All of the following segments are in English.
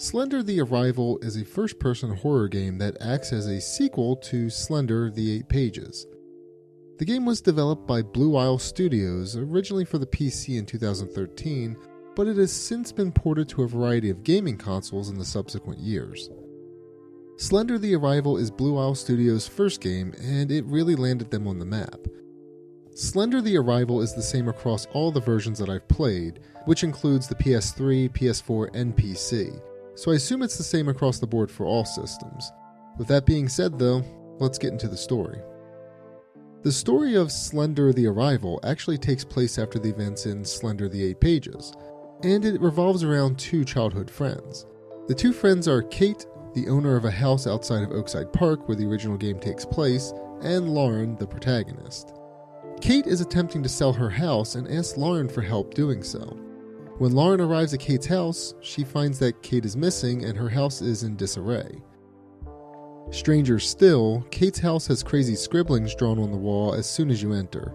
Slender the Arrival is a first-person horror game that acts as a sequel to Slender the 8 Pages. The game was developed by Blue Isle Studios, originally for the PC in 2013, but it has since been ported to a variety of gaming consoles in the subsequent years. Slender the Arrival is Blue Isle Studios' first game, and it really landed them on the map. Slender the Arrival is the same across all the versions that I've played, which includes the PS3, PS4, and PC, so I assume it's the same across the board for all systems. With that being said though, let's get into the story. The story of Slender the Arrival actually takes place after the events in Slender the 8 Pages, and it revolves around two childhood friends. The two friends are Kate, the owner of a house outside of Oakside Park where the original game takes place, and Lauren, the protagonist. Kate is attempting to sell her house and asks Lauren for help doing so. When Lauren arrives at Kate's house, she finds that Kate is missing and her house is in disarray. Stranger still, Kate's house has crazy scribblings drawn on the wall as soon as you enter.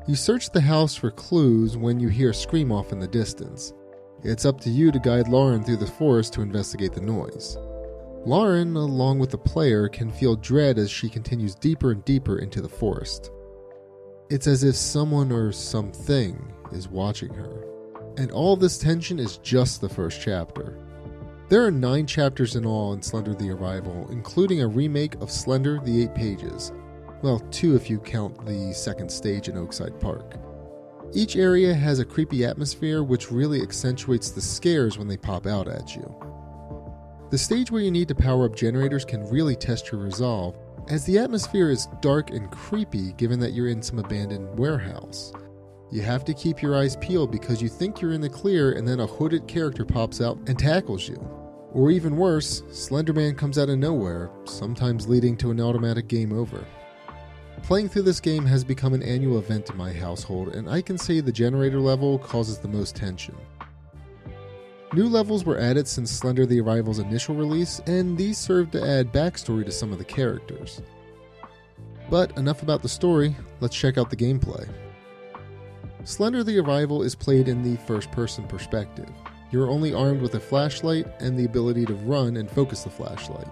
You search the house for clues when you hear a scream off in the distance. It's up to you to guide Lauren through the forest to investigate the noise. Lauren, along with the player, can feel dread as she continues deeper and deeper into the forest. It's as if someone or something is watching her. And all this tension is just the first chapter. There are 9 chapters in all in Slender the Arrival, including a remake of Slender the 8 Pages. Well, 2 if you count the second stage in Oakside Park. Each area has a creepy atmosphere which really accentuates the scares when they pop out at you. The stage where you need to power up generators can really test your resolve, as the atmosphere is dark and creepy given that you're in some abandoned warehouse. You have to keep your eyes peeled because you think you're in the clear and then a hooded character pops out and tackles you. Or even worse, Slender Man comes out of nowhere, sometimes leading to an automatic game over. Playing through this game has become an annual event in my household, and I can say the generator level causes the most tension. New levels were added since Slender the Arrival's initial release, and these served to add backstory to some of the characters. But enough about the story, let's check out the gameplay. Slender the Arrival is played in the first-person perspective. You're only armed with a flashlight and the ability to run and focus the flashlight.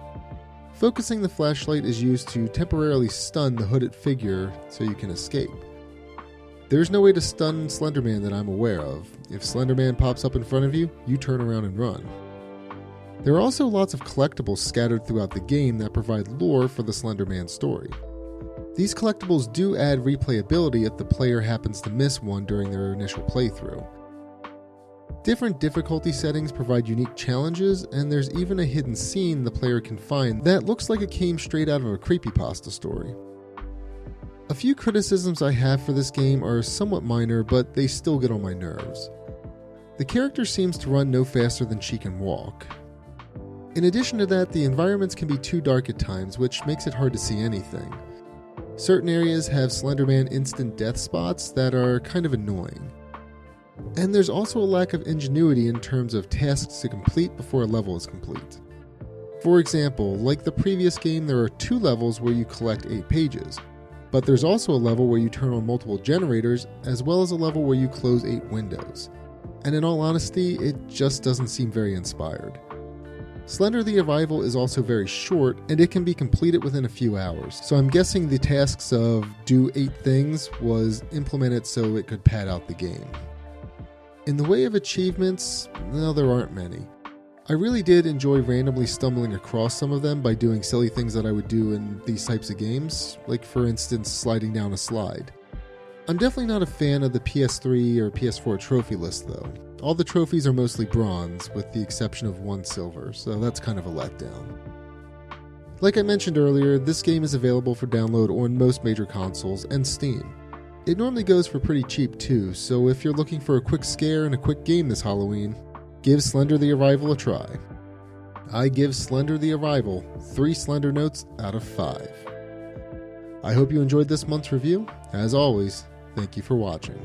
Focusing the flashlight is used to temporarily stun the hooded figure so you can escape. There's no way to stun Slender Man that I'm aware of. If Slender Man pops up in front of you, you turn around and run. There are also lots of collectibles scattered throughout the game that provide lore for the Slender Man story. These collectibles do add replayability if the player happens to miss one during their initial playthrough. Different difficulty settings provide unique challenges, and there's even a hidden scene the player can find that looks like it came straight out of a creepypasta story. A few criticisms I have for this game are somewhat minor, but they still get on my nerves. The character seems to run no faster than she can walk. In addition to that, the environments can be too dark at times, which makes it hard to see anything. Certain areas have Slender Man instant death spots that are kind of annoying. And there's also a lack of ingenuity in terms of tasks to complete before a level is complete. For example, like the previous game, there are 2 levels where you collect 8 pages, but there's also a level where you turn on multiple generators, as well as a level where you close 8 windows. And in all honesty, it just doesn't seem very inspired. Slender the Arrival is also very short, and it can be completed within a few hours, so I'm guessing the tasks of do 8 things was implemented so it could pad out the game. In the way of achievements, no, there aren't many. I really did enjoy randomly stumbling across some of them by doing silly things that I would do in these types of games, like for instance sliding down a slide. I'm definitely not a fan of the PS3 or PS4 trophy list though. All the trophies are mostly bronze, with the exception of 1 silver, so that's kind of a letdown. Like I mentioned earlier, this game is available for download on most major consoles and Steam. It normally goes for pretty cheap too, so if you're looking for a quick scare and a quick game this Halloween, give Slender the Arrival a try. I give Slender the Arrival 3 Slender Notes out of 5. I hope you enjoyed this month's review. As always, thank you for watching.